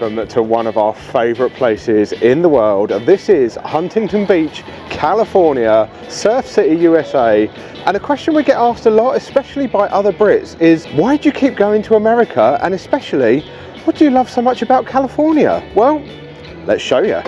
welcome to one of our favourite places in the world. This is Huntington Beach, California, Surf City, USA. And a question we get asked a lot, especially by other Brits, is why do you keep going to America? And especially, what do you love so much about California? Well, let's show you.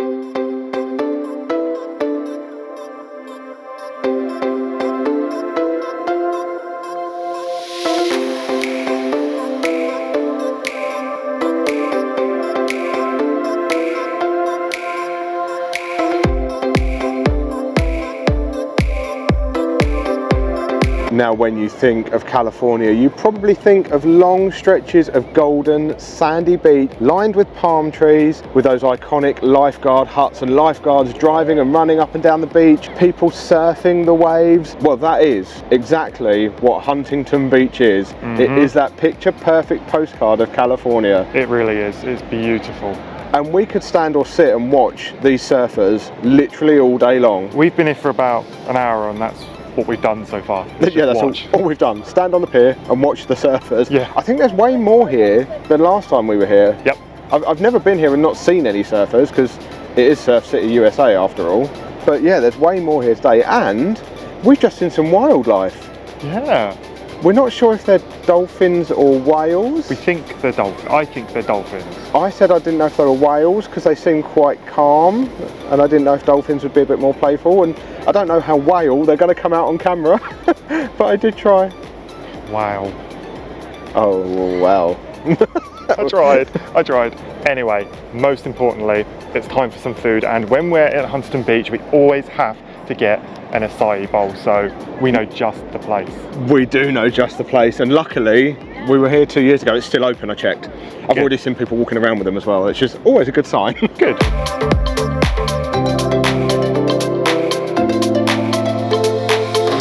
Now, when you think of California, you probably think of long stretches of golden, sandy beach lined with palm trees, with those iconic lifeguard huts and lifeguards driving and running up and down the beach, people surfing the waves. Well, that is exactly what Huntington Beach is. It is that picture-perfect postcard of California. It really is. It's beautiful. And we could stand or sit and watch these surfers literally all day long. We've been here for about an hour and that's what we've done so far. Yeah, that's all we've done. Stand on the pier and watch the surfers. Yeah. I think there's way more here than last time we were here. Yep. I've never been here and not seen any surfers because it is Surf City, USA after all. But yeah, there's way more here today, and we've just seen some wildlife. Yeah. We're not sure if they're dolphins or whales. We think they're dolphins. I think they're dolphins. I said I didn't know if they were whales because they seem quite calm, and I didn't know if dolphins would be a bit more playful, and I don't know how whale they're going to come out on camera, but I did try. Wow. Oh, wow. I tried. Anyway, most importantly, it's time for some food, and when we're at Huntington Beach, we always have to get an açai bowl, so we know just the place. We do know just the place, and luckily we were here 2 years ago. It's still open, I checked. I've already seen people walking around with them as well. It's just always a good sign. Good.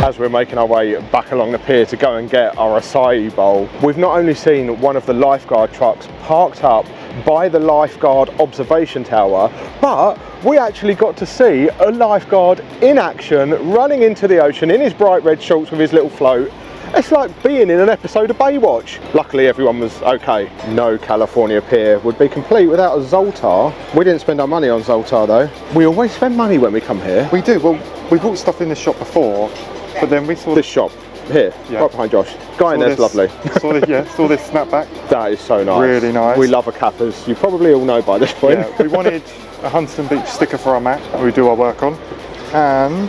As we're making our way back along the pier to go and get our açai bowl, we've not only seen one of the lifeguard trucks parked up by the lifeguard observation tower, but we actually got to see a lifeguard in action running into the ocean in his bright red shorts with his little float. It's like being in an episode of Baywatch. Luckily everyone was okay. No California pier would be complete without a Zoltar. We didn't spend our money on Zoltar though. We always spend money when we come here. We do. Well, we bought stuff in this shop before, but then we saw this shop here, right behind Josh. Guy in there's lovely. Saw this snapback. That is so nice. Really nice. We love Akapas. You probably all know by this point. Yeah, we wanted a Huntington Beach sticker for our mat that we do our work on. And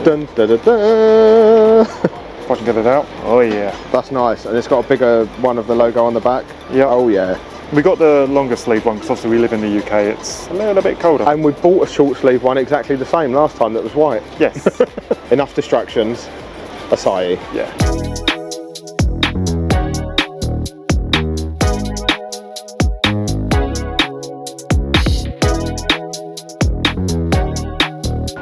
dun, da, da, da. If I can get it out. Oh yeah. That's nice. And it's got a bigger one of the logo on the back. Yeah. Oh yeah. We got the longer sleeve one because obviously we live in the UK, it's a little bit colder. And we bought a short sleeve one exactly the same last time that was white. Yes. Enough distractions. Açai. Yeah.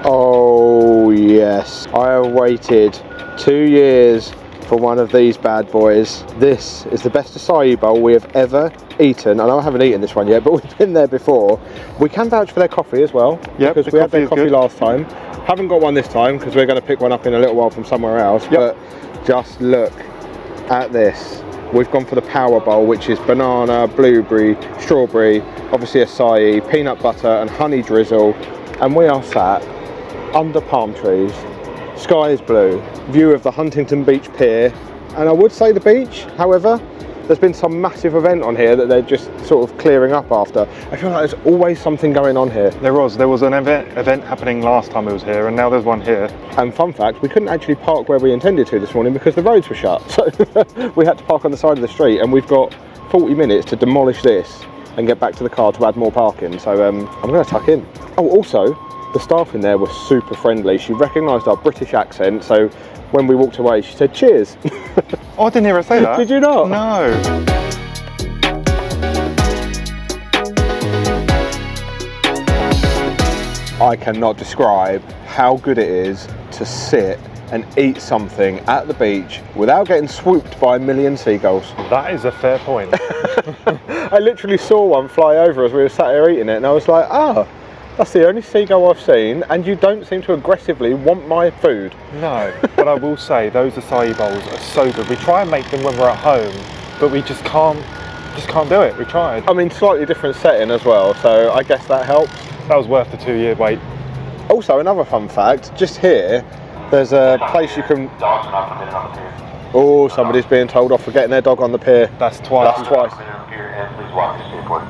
Oh yes. I have waited 2 years for one of these bad boys. This is the best açai bowl we have ever eaten. I know I haven't eaten this one yet, but we've been there before. We can vouch for their coffee as well, because we had their coffee last time. Haven't got one this time because we're going to pick one up in a little while from somewhere else. But just look at this. We've gone for the power bowl, which is banana, blueberry, strawberry, obviously açai, peanut butter and honey drizzle, and we are sat under palm trees. Sky is blue, view of the Huntington Beach pier, and I would say the beach. However, there's been some massive event on here that they're just sort of clearing up after. I feel like there's always something going on here. There was an event happening last time I was here, and now there's one here. And fun fact, we couldn't actually park where we intended to this morning because the roads were shut. So we had to park on the side of the street, and we've got 40 minutes to demolish this and get back to the car to add more parking. So I'm going to tuck in. Oh, also, the staff in there were super friendly. She recognised our British accent, so when we walked away she said cheers. Oh, I didn't hear her say that. Did you not? No. I cannot describe how good it is to sit and eat something at the beach without getting swooped by a million seagulls. That is a fair point. I literally saw one fly over as we were sat here eating it, and I was like, oh, that's the only seagull I've seen, and you don't seem to aggressively want my food. No, but I will say those açai bowls are so good. We try and make them when we're at home, but we just can't just can't do it. We tried. I mean, slightly different setting as well, so I guess that helps. That was worth the 2-year wait. Also, another fun fact, just here, there's a place you can... Dogs are not permitted on the pier. Oh, somebody's being told off for getting their dog on the pier. That's twice. That's twice. Please walk the skateboard.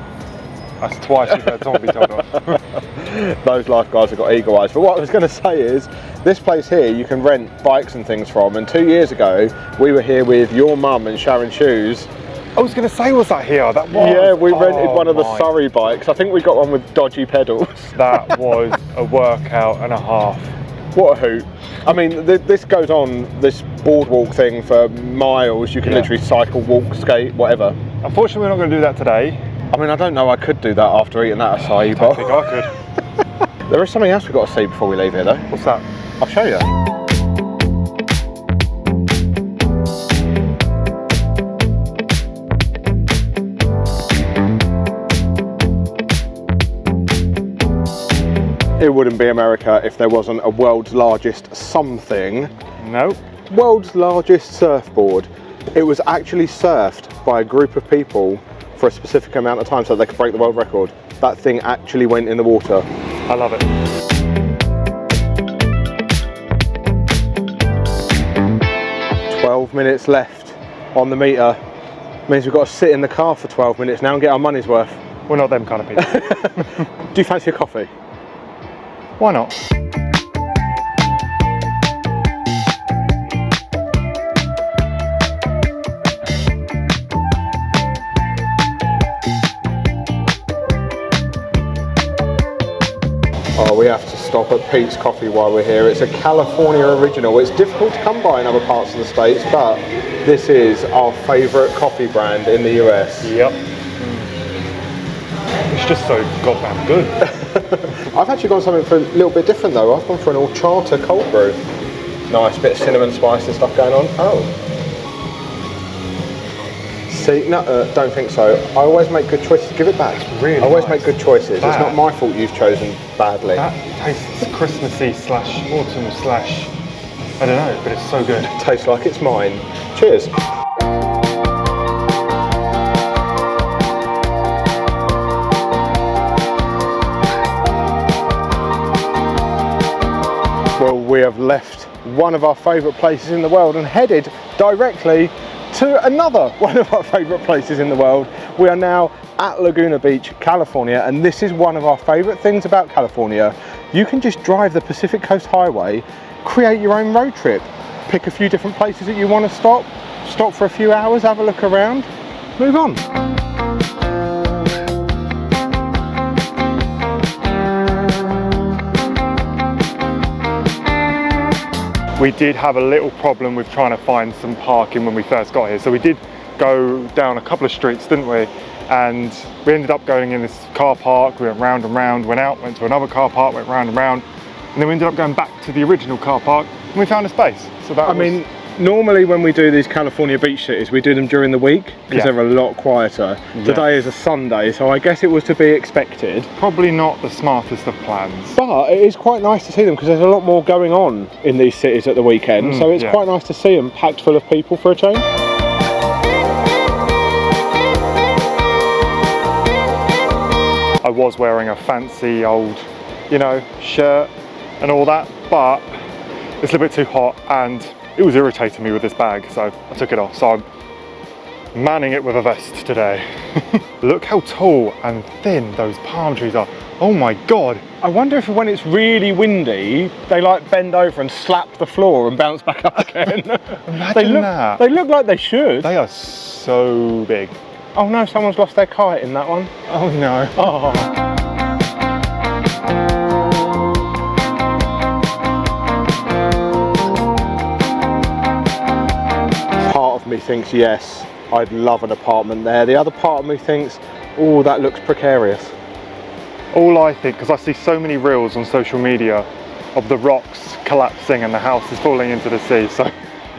That's twice you've heard someone be told off. Those lifeguards have got eagle eyes. But what I was going to say is, this place here you can rent bikes and things from, and 2 years ago we were here with your mum and Sharon Shoes. I was going to say, was that here? That was. Yeah, we rented one of the Surrey bikes. I think we got one with dodgy pedals. That was a workout and a half. What a hoot. I mean, this goes on, this boardwalk thing, for miles. You can literally cycle, walk, skate, whatever. Unfortunately, we're not going to do that today. I mean, I don't know, I could do that after eating that açai bowl. I think I could. There is something else we've got to see before we leave here though. What's that? I'll show you. It wouldn't be America if there wasn't a world's largest something. Nope. World's largest surfboard. It was actually surfed by a group of people for a specific amount of time so they could break the world record. That thing actually went in the water. I love it. Minutes left on the meter. Means we've got to sit in the car for 12 minutes now and get our money's worth. We're not them kind of people. Do you fancy a coffee? Why not? Oh, we have to stop at Peets Coffee while we're here. It's a California original. It's difficult to come by in other parts of the States, but this is our favourite coffee brand in the US. Yep. It's just so goddamn good. I've actually gone something for a little bit different though. I've gone for an horchata cold brew. Nice bit of cinnamon spice and stuff going on. Oh. See, no, don't think so. I always make good choices. Give it back. It's really I always nice. make good choices. That, it's not my fault you've chosen badly. That tastes Christmassy slash autumn slash, I don't know, but it's so good. It tastes like it's mine. Cheers. Well, we have left one of our favourite places in the world and headed directly to another one of our favourite places in the world. We are now at Laguna Beach, California, and this is one of our favourite things about California. You can just drive the Pacific Coast Highway, create your own road trip, pick a few different places that you want to stop for a few hours, have a look around, move on. We did have a little problem with trying to find some parking when we first got here. So we did go down a couple of streets, didn't we? And we ended up going in this car park. We went round and round, went out, went to another car park, went round and round. And then we ended up going back to the original car park and we found a space. So that mean, normally when we do these California beach cities, we do them during the week because they're a lot quieter. Yeah. Today is a Sunday, so I guess it was to be expected. Probably not the smartest of plans. But it is quite nice to see them because there's a lot more going on in these cities at the weekend. So it's quite nice to see them packed full of people for a change. I was wearing a fancy old, shirt and all that, but it's a little bit too hot and it was irritating me with this bag, so I took it off. So I'm manning it with a vest today. Look how tall and thin those palm trees are. Oh my God. I wonder if when it's really windy, they like bend over and slap the floor and bounce back up again. Imagine that. They look like they should. They are so big. Oh no, someone's lost their kite in that one. Oh no. Oh. Part of me thinks yes, I'd love an apartment there. The other part of me thinks, oh, that looks precarious. All I think, because I see so many reels on social media of the rocks collapsing and the houses falling into the sea, so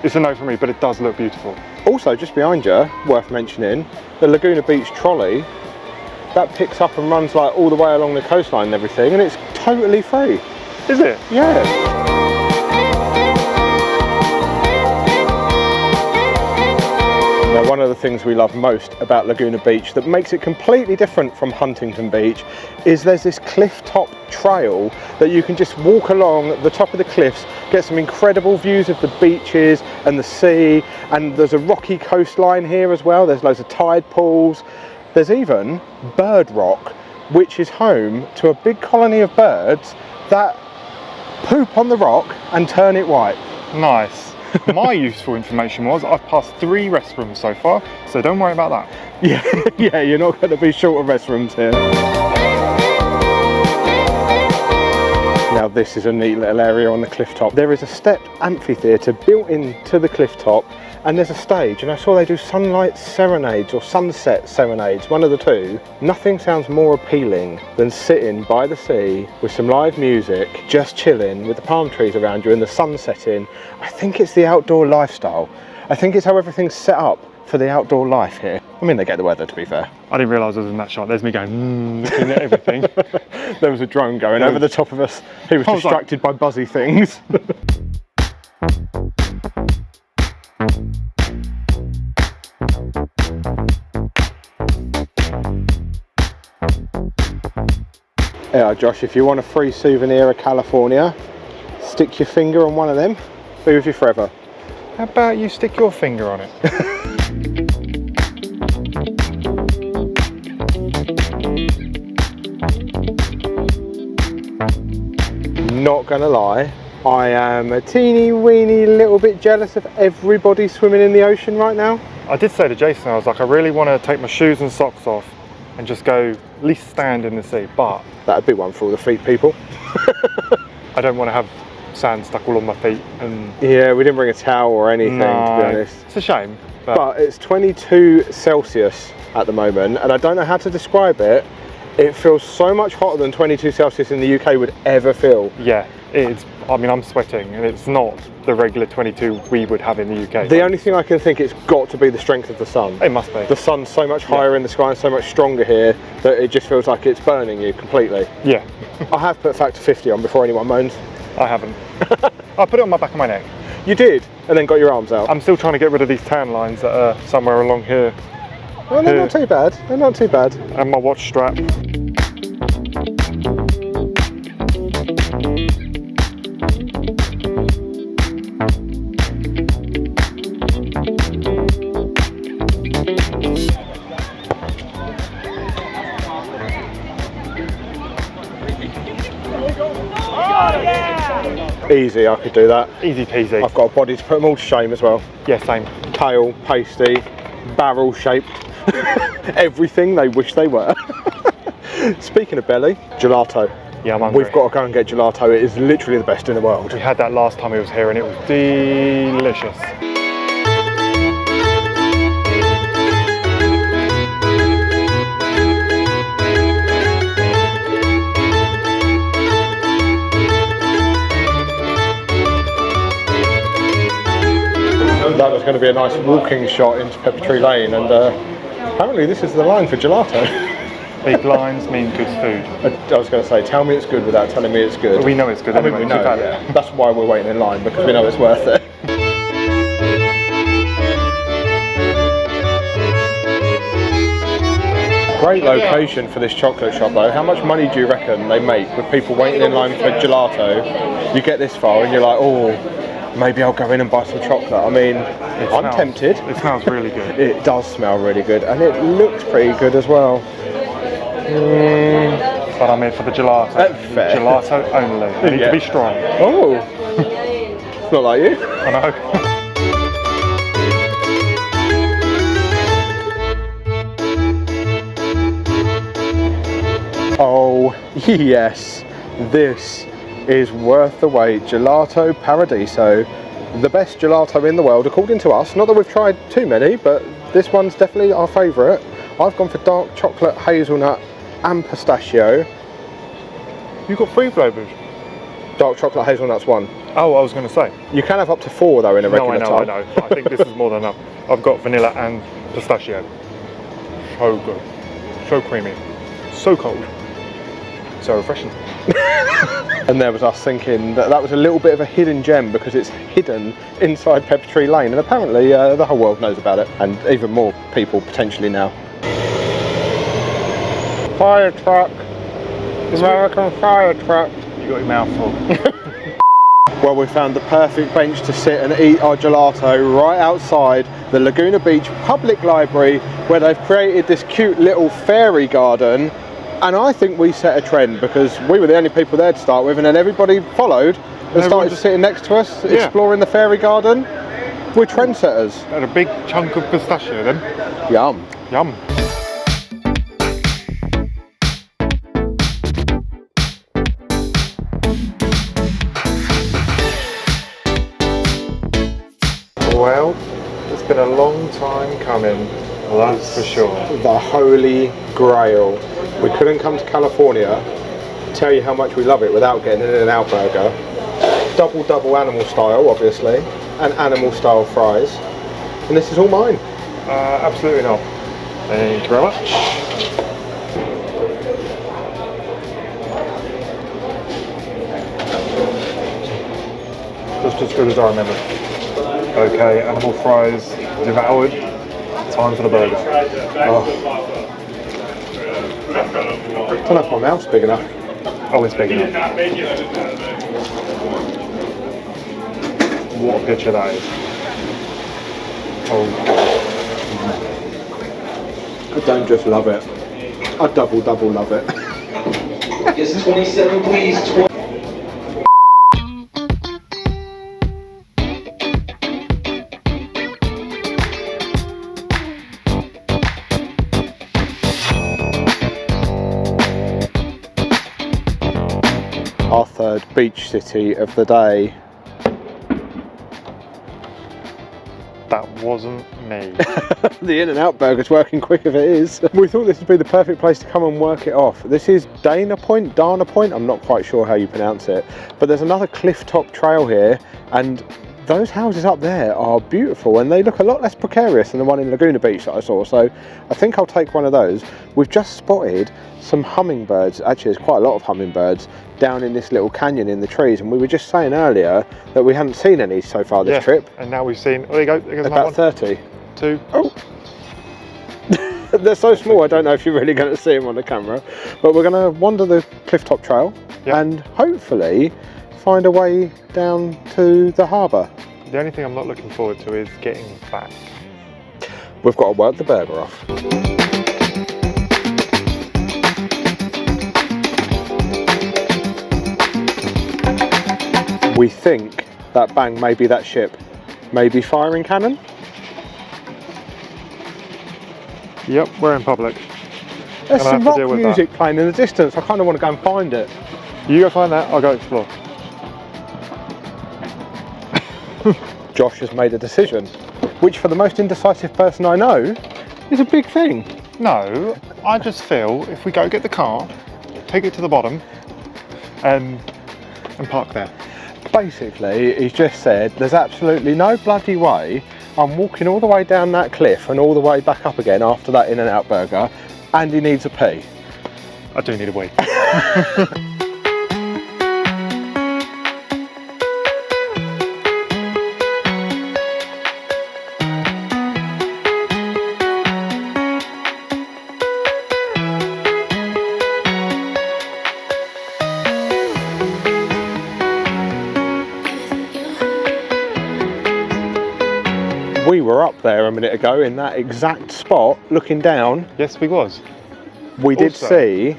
it's a no for me, but it does look beautiful. Also, just behind you, worth mentioning, the Laguna Beach trolley, that picks up and runs like all the way along the coastline and everything, and it's totally free. Is it? Yeah. Now, one of the things we love most about Laguna Beach that makes it completely different from Huntington Beach is there's this cliff top trail that you can just walk along the top of the cliffs, get some incredible views of the beaches and the sea, and there's a rocky coastline here as well. There's loads of tide pools. There's even Bird Rock, which is home to a big colony of birds that poop on the rock and turn it white. Nice. My useful information was I've passed 3 restrooms so far, so don't worry about that. Yeah, you're not going to be short of restrooms here. Now this is a neat little area on the cliff top. There is a stepped amphitheatre built into the cliff top, and there's a stage, and I saw they do sunlight serenades or sunset serenades, one of the two. Nothing sounds more appealing than sitting by the sea with some live music, just chilling with the palm trees around you and the sun setting. I think it's the outdoor lifestyle. I think it's how everything's set up for the outdoor life here. I mean, they get the weather, to be fair. I didn't realise I was in that shot. There's me going, looking at everything. There was a drone going over the top of us. He was distracted by buzzy things. Yeah, Josh, if you want a free souvenir of California, stick your finger on one of them, be with you forever. How about you stick your finger on it? Not gonna lie, I am a teeny weeny little bit jealous of everybody swimming in the ocean right now. I did say to Jason, I was like, I really want to take my shoes and socks off and just go at least stand in the sea, but that'd be one for all the feet people. I don't want to have sand stuck all on my feet. And yeah, we didn't bring a towel or anything, to be honest. It's a shame. But it's 22 Celsius at the moment, and I don't know how to describe it. It feels so much hotter than 22 Celsius in the UK would ever feel. Yeah, it's, I mean, I'm sweating, and it's not the regular 22 we would have in the UK. The only thing I can think, it's got to be the strength of the sun. It must be. The sun's so much higher in the sky and so much stronger here that it just feels like it's burning you completely. Yeah. I have put factor 50 on before anyone moans. I haven't. I put it on my back of my neck. You did, and then got your arms out. I'm still trying to get rid of these tan lines that are somewhere along here. Well, they're not too bad. They're not too bad. And my watch strap. Easy, I could do that. Easy peasy. I've got a body to put them all to shame as well. Yeah, same. Tail, pasty, barrel shaped. Everything they wish they were. Speaking of belly, gelato. Yeah, I'm hungry. We've got to go and get gelato. It is literally the best in the world. We had that last time he was here and it was delicious. That was going to be a nice walking shot into Pepper Tree Lane, and apparently this is the line for gelato. Big lines mean good food. I was going to say, tell me it's good without telling me it's good. We know it's good. I mean, anyway. we know, yeah. That's why we're waiting in line, because we know it's worth it. Great location for this chocolate shop though. How much money do you reckon they make with people waiting in line for gelato? You get this far and you're like, oh, maybe I'll go in and buy some chocolate. I mean, I'm tempted. It smells really good. It does smell really good, and it looks pretty good as well. But I'm here for the gelato. Fair. Gelato only. I need to be strong. Oh, it's not like you. I know. Oh yes, this is worth the wait. Gelato Paradiso, the best gelato in the world according to us. Not that we've tried too many, but this one's definitely our favourite. I've gone for dark chocolate, hazelnut and pistachio. You've got 3 flavours. Dark chocolate, hazelnut's one. Oh, I was going to say. You can have up to 4 though in a regular No, I tub. know. I think this is more than enough. I've got vanilla and pistachio. So good. So creamy. So cold. So refreshing. And there was us thinking that that was a little bit of a hidden gem because it's hidden inside Pepper Tree Lane, and apparently the whole world knows about it, and even more people potentially now. Fire truck, American fire truck. You got your mouth full. Well, we found the perfect bench to sit and eat our gelato right outside the Laguna Beach Public Library, where they've created this cute little fairy garden. And I think we set a trend because we were the only people there to start with, and then everybody followed and started sitting next to us, exploring the fairy garden. We're trendsetters. Had a big chunk of pistachio then. Yum. Yum. Well, it's been a long time coming, that's for sure. The holy grail. We couldn't come to California to tell you how much we love it without getting an In-N-Out burger. Double animal style, obviously, and animal style fries. And this is all mine. Absolutely not. Thank you very much. Just as good as I remember. Okay, animal fries devoured. Time for the burger. Oh. I don't know if my mouth's big enough. Oh, it's big enough. What a picture that is. Oh, I don't just love it. I double love it. Yes, 27, please. Our third beach city of the day. that wasn't me. The In-N-Out burger's working quick if it is. We thought this would be the perfect place to come and work it off. This is Dana Point, I'm not quite sure how you pronounce it, but there's another cliff top trail here, and those houses up there are beautiful and they look a lot less precarious than the one in Laguna Beach that I saw, so I think I'll take one of those. We've just spotted some hummingbirds, actually there's quite a lot of hummingbirds down in this little canyon in the trees, and we were just saying earlier that we hadn't seen any so far this trip. And now we've seen, oh there you go, there goes about 30. 2. Oh! They're so small I don't know if you're really going to see them on the camera, but we're going to wander the cliff top trail and hopefully find a way down to the harbour. The only thing I'm not looking forward to is getting back. We've got to work the burger off. We think that bang may be that ship. Maybe firing cannon? Yep, we're in public. There's some rock music playing in the distance. I kind of want to go and find it. You go find that, I'll go explore. Josh has made a decision, which for the most indecisive person I know, is a big thing. No, I just feel if we go get the car, take it to the bottom, and park there. Basically, he's just said there's absolutely no bloody way I'm walking all the way down that cliff and all the way back up again after that In-N-Out burger, and he needs a pee. I do need a wee. We were up there a minute ago in that exact spot, looking down. Yes, we was. We did see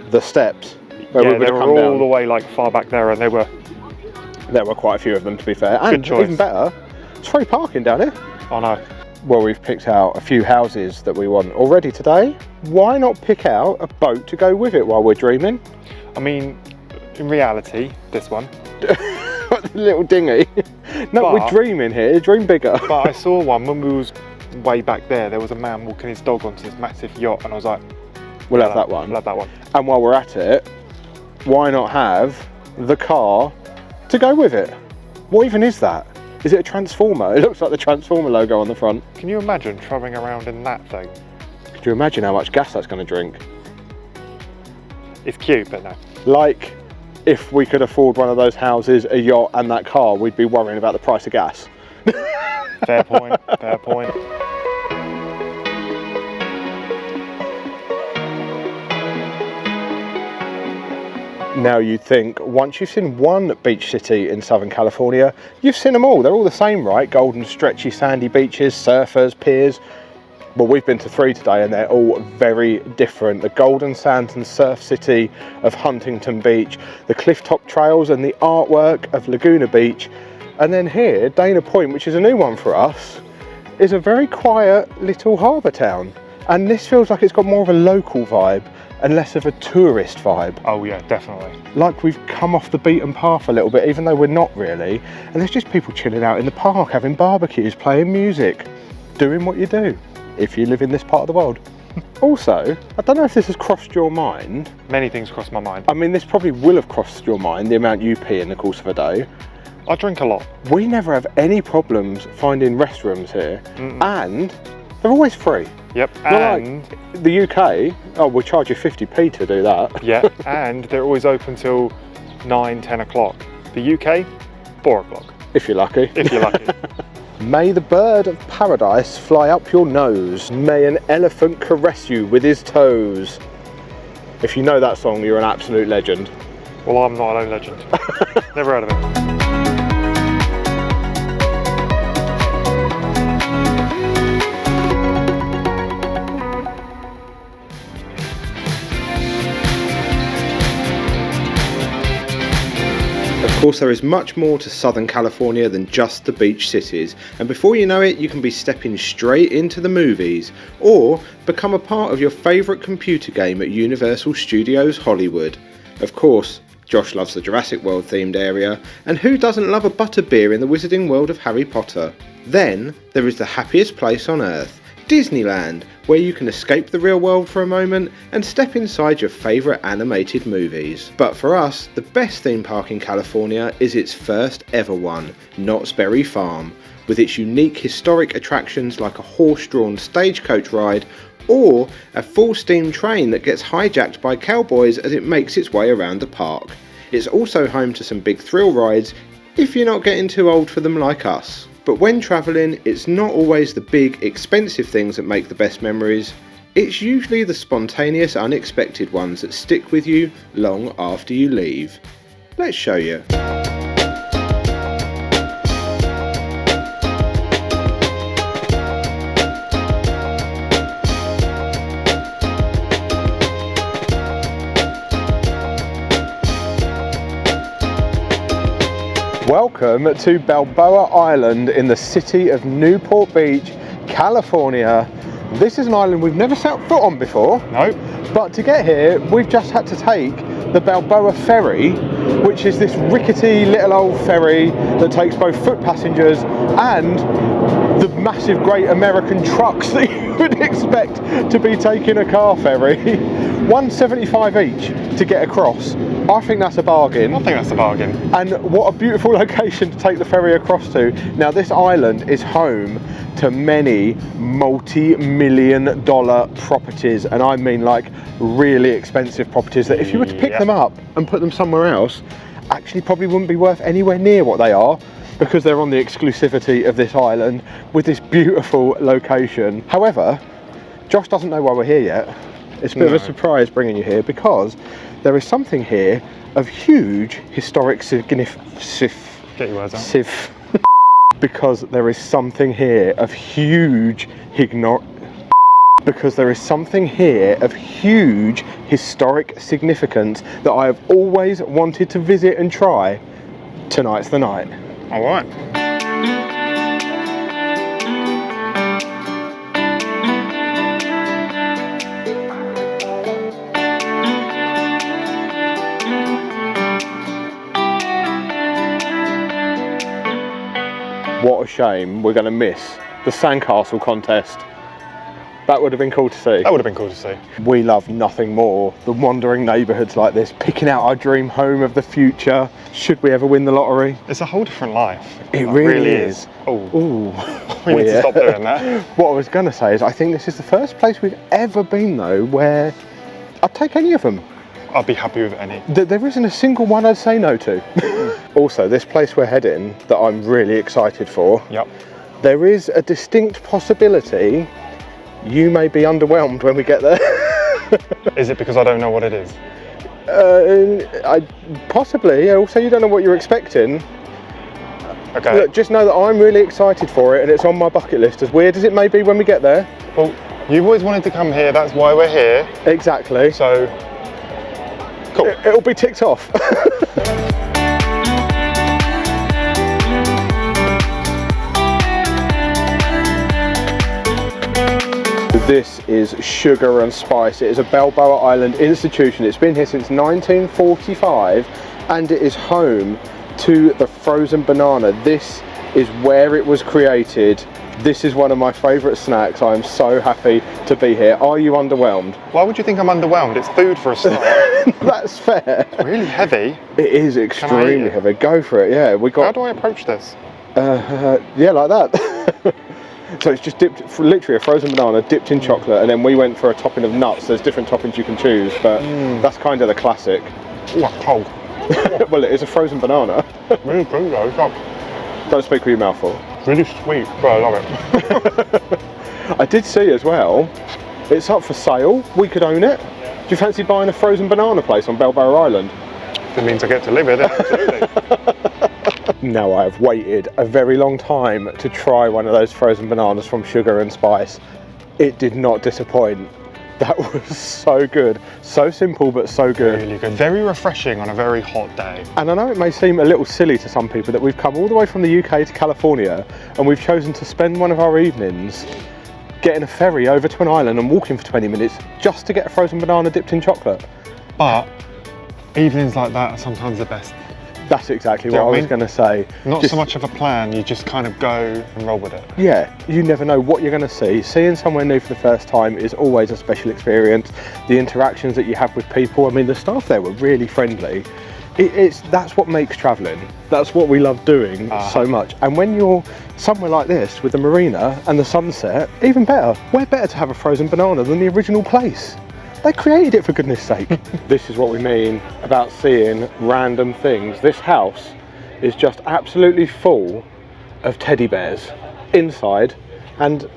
the steps where we would they have were come all down. the way like far back there, and there were quite a few of them, to be fair. And Good choice. even better, it's free parking down here. Oh no. Well, we've picked out a few houses that we want already today. Why not pick out a boat to go with it while we're dreaming? I mean, in reality, this one. The little dinghy. No, we're dreaming here, dream bigger. But I saw one when we was way back there. There was a man walking his dog onto this massive yacht, and I was like, we'll have that one. We'll have that one. And while we're at it, why not have the car to go with it? What even is that? Is it a transformer? It looks like the Transformer logo on the front. Can you imagine travelling around in that thing? Could you imagine how much gas that's going to drink? It's cute, but no. Like, if we could afford one of those houses, a yacht and that car, we'd be worrying about the price of gas. Fair point, fair point. Now you'd think, once you've seen one beach city in Southern California, you've seen them all. They're all the same, right? Golden, stretchy, sandy beaches, surfers, piers. Well, we've been to 3 today and they're all very different. The golden sands and surf city of Huntington Beach, the clifftop trails and the artwork of Laguna Beach. And then here, Dana Point, which is a new one for us, is a very quiet little harbour town. And this feels like it's got more of a local vibe and less of a tourist vibe. Oh yeah, definitely. Like we've come off the beaten path a little bit, even though we're not really. And there's just people chilling out in the park, having barbecues, playing music, doing what you do if you live in this part of the world. Also, I don't know if this has crossed your mind. Many things cross my mind. I mean, this probably will have crossed your mind, the amount you pee in the course of a day. I drink a lot. We never have any problems finding restrooms here, and they're always free. Yep, Not and like the UK, oh, we'll charge you 50p to do that. yeah, and they're always open till 9, 10 o'clock. The UK, 4 o'clock. If you're lucky. If you're lucky. May the bird of paradise fly up your nose. May an elephant caress you with his toes. If you know that song, you're an absolute legend. Well, I'm not a legend. Never heard of it. Of course, there is much more to Southern California than just the beach cities, and before you know it, you can be stepping straight into the movies, or become a part of your favourite computer game at Universal Studios Hollywood. Of course, Josh loves the Jurassic World themed area, and who doesn't love a butterbeer in the wizarding world of Harry Potter? Then, there is the happiest place on earth, Disneyland, where you can escape the real world for a moment and step inside your favourite animated movies. But for us, the best theme park in California is its first ever one, Knott's Berry Farm, with its unique historic attractions like a horse-drawn stagecoach ride or a full steam train that gets hijacked by cowboys as it makes its way around the park. It's also home to some big thrill rides if you're not getting too old for them like us. But when travelling, it's not always the big, expensive things that make the best memories. It's usually the spontaneous, unexpected ones that stick with you long after you leave. Let's show you. Welcome to Balboa Island in the city of Newport Beach, California. This is an island we've never set foot on before. Nope. But to get here, we've just had to take the Balboa ferry, which is this rickety little old ferry that takes both foot passengers and the massive great American trucks that you would expect to be taking a car ferry. $1.75 each to get across. I think that's a bargain. I think that's a bargain. And what a beautiful location to take the ferry across to. Now, this island is home to many multi-million dollar properties, and I mean like really expensive properties that if you were to pick them up and put them somewhere else, actually probably wouldn't be worth anywhere near what they are, because they're on the exclusivity of this island with this beautiful location. However, Josh doesn't know why we're here yet. It's a bit of a surprise bringing you here, because there is something here of huge historic significance. Get your words out. Because there is something here of huge because there is something here of huge historic significance that I have always wanted to visit and try. Tonight's the night. All right. What a shame we're going to miss the sandcastle contest. That would have been cool to see. That would have been cool to see. We love nothing more than wandering neighbourhoods like this, picking out our dream home of the future, should we ever win the lottery. It's a whole different life. It really is. Oh, Ooh. we need to stop doing that. What I was going to say is I think this is the first place we've ever been though where I'd take any of them. I'd be happy with any. There isn't a single one I'd say no to. Also, this place we're heading that I'm really excited for, Yep. there is a distinct possibility you may be underwhelmed when we get there. Is it because I don't know what it is? Possibly, yeah. Also, you don't know what you're expecting. Okay. Look, just know that I'm really excited for it and it's on my bucket list, as weird as it may be when we get there. Well, you've always wanted to come here, that's why we're here. Exactly. So, cool. It'll be ticked off. This is Sugar and Spice. It is a Balboa Island institution. It's been here since 1945 and it is home to the frozen banana. This is where it was created. This is one of my favourite snacks. I am so happy to be here. Are you underwhelmed? Why would you think I'm underwhelmed? It's food for a start. That's fair. It's really heavy. It is extremely heavy. Go for it. Yeah, we got. How do I approach this? Yeah, like that. So it's just dipped, literally a frozen banana dipped in chocolate, and then we went for a topping of nuts. There's different toppings you can choose, but that's kind of the classic. Oh, it's cold. Well, it is a frozen banana. Really good though. It's not Don't speak with your mouth full. really sweet, but I love it. I did see as well, it's up for sale. We could own it. Do you fancy buying a frozen banana place on Balboa Island? It means I get to live it, absolutely. Now I have waited a very long time to try one of those frozen bananas from Sugar and Spice. It did not disappoint. That was so good. So simple, but so good. Really good. Very refreshing on a very hot day. And I know it may seem a little silly to some people that we've come all the way from the UK to California and we've chosen to spend one of our evenings getting a ferry over to an island and walking for 20 minutes just to get a frozen banana dipped in chocolate. But evenings like that are sometimes the best. That's exactly Do you what know I what was I going to say. Not Just- so much of a plan, you just kind of go and roll with it. Yeah, you never know what you're going to see. Seeing somewhere new for the first time is always a special experience. The interactions that you have with people, I mean, the staff there were really friendly. That's what makes travelling. That's what we love doing so much. And when you're somewhere like this with the marina and the sunset, even better. Where better to have a frozen banana than the original place? They created it, for goodness sake. This is what we mean about seeing random things. This house is just absolutely full of teddy bears inside and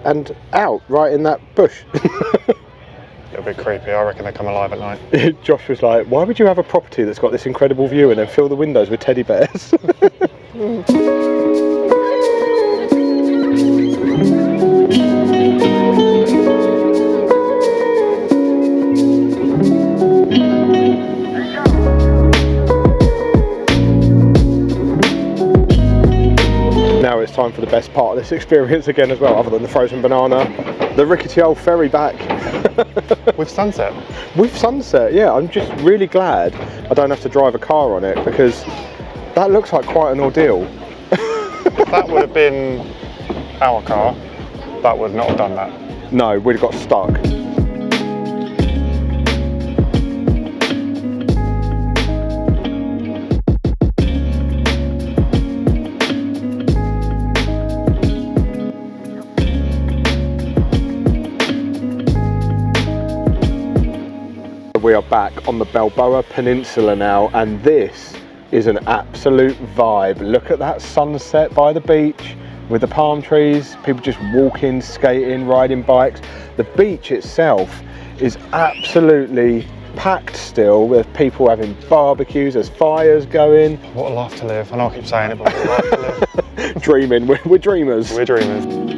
out right in that bush. A little bit creepy, I reckon they come alive at night. Josh was like, why would you have a property that's got this incredible view and then fill the windows with teddy bears? Now it's time for the best part of this experience again as well, other than the frozen banana, the rickety old ferry back. With sunset? With sunset, yeah. I'm just really glad I don't have to drive a car on it, because that looks like quite an ordeal. If that would have been our car, that would not have done that. No, we'd have got stuck. We are back on the Balboa Peninsula now, and this is an absolute vibe. Look at that sunset by the beach with the palm trees, people just walking, skating, riding bikes. The beach itself is absolutely packed still, with people having barbecues, there's fires going. What a life to live. I know I keep saying it, but what a life to live. Dreaming, we're dreamers. We're dreamers.